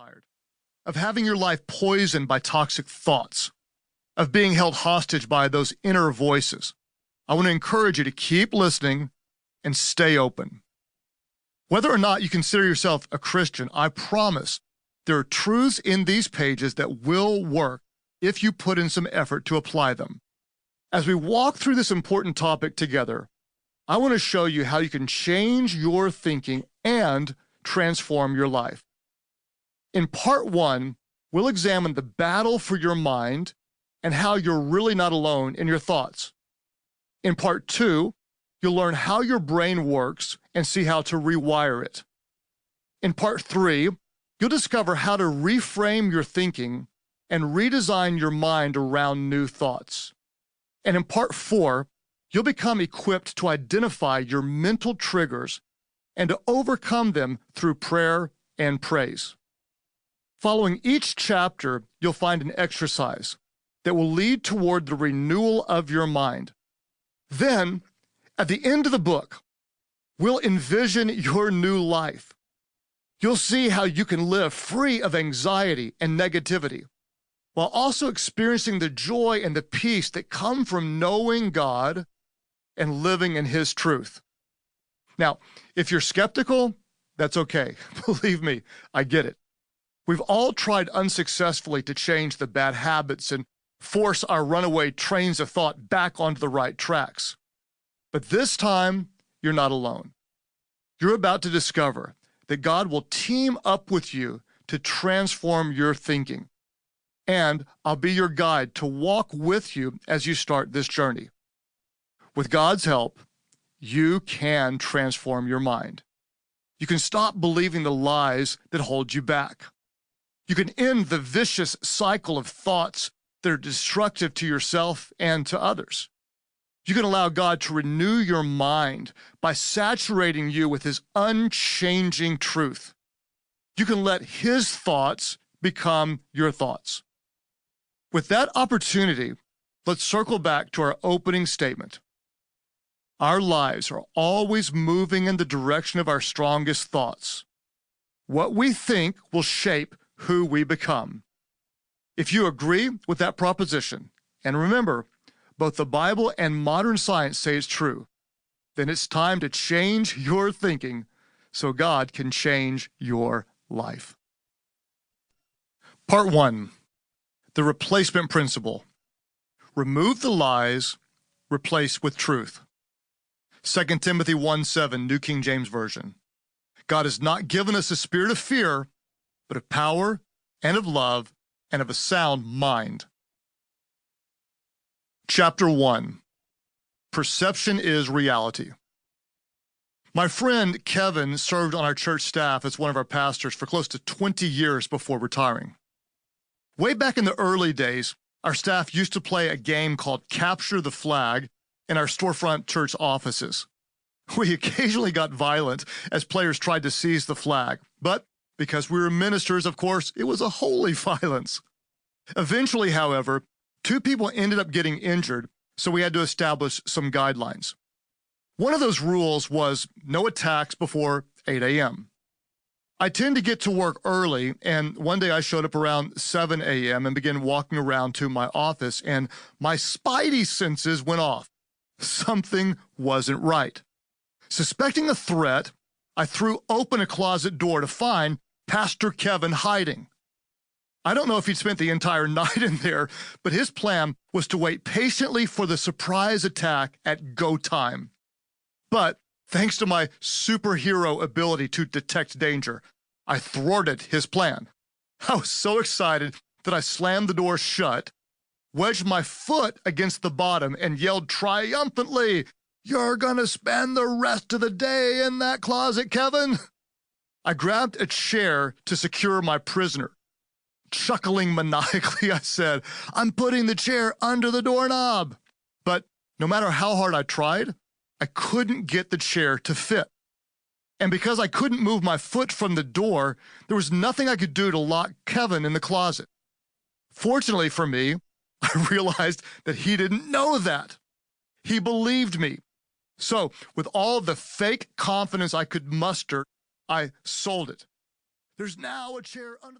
tired of having your life poisoned by toxic thoughts, of being held hostage by those inner voices, I want to encourage you to keep listening and stay open. Whether or not you consider yourself a Christian, I promise there are truths in these pages that will work if you put in some effort to apply them. As we walk through this important topic together, I want to show you how you can change your thinking and transform your life. In part 1, we'll examine the battle for your mind and how you're really not alone in your thoughts. In part 2, you'll learn how your brain works and see how to rewire it. In part 3, you'll discover how to reframe your thinking and redesign your mind around new thoughts. And in part 4, you'll become equipped to identify your mental triggers and to overcome them through prayer and praise. Following each chapter, you'll find an exercise that will lead toward the renewal of your mind. Then, at the end of the book, we'll envision your new life. You'll see how you can live free of anxiety and negativity, while also experiencing the joy and the peace that come from knowing God and living in His truth. Now, if you're skeptical, that's okay. Believe me, I get it. We've all tried unsuccessfully to change the bad habits and force our runaway trains of thought back onto the right tracks. But this time, you're not alone. You're about to discover that God will team up with you to transform your thinking. And I'll be your guide to walk with you as you start this journey. With God's help, you can transform your mind. You can stop believing the lies that hold you back. You can end the vicious cycle of thoughts that are destructive to yourself and to others. You can allow God to renew your mind by saturating you with His unchanging truth. You can let His thoughts become your thoughts. With that opportunity, let's circle back to our opening statement. Our lives are always moving in the direction of our strongest thoughts. What we think will shape who we become. If you agree with that proposition, and remember, both the Bible and modern science say it's true, then it's time to change your thinking so God can change your life. Part 1, the replacement principle. Remove the lies, replace with truth. 2 Timothy 1:7, New King James Version. God has not given us a spirit of fear, but of power and of love and of a sound mind. Chapter 1, Perception is Reality. My friend Kevin served on our church staff as one of our pastors for close to 20 years before retiring. Way back in the early days, our staff used to play a game called Capture the Flag in our storefront church offices. We occasionally got violent as players tried to seize the flag, but because we were ministers, of course, it was a holy violence. Eventually, however, 2 people ended up getting injured, so we had to establish some guidelines. One of those rules was no attacks before 8 a.m. I tend to get to work early, and one day I showed up around 7 a.m. and began walking around to my office, and my spidey senses went off. Something wasn't right. Suspecting a threat, I threw open a closet door to find Pastor Kevin hiding. I don't know if he'd spent the entire night in there, but his plan was to wait patiently for the surprise attack at go time. But thanks to my superhero ability to detect danger, I thwarted his plan. I was so excited that I slammed the door shut, wedged my foot against the bottom, and yelled triumphantly, "You're gonna spend the rest of the day in that closet, Kevin!" I grabbed a chair to secure my prisoner. Chuckling maniacally, I said, "I'm putting the chair under the doorknob." But no matter how hard I tried, I couldn't get the chair to fit. And because I couldn't move my foot from the door, there was nothing I could do to lock Kevin in the closet. Fortunately for me, I realized that he didn't know that. He believed me. So, with all the fake confidence I could muster, I sold it. "There's now a chair under the..."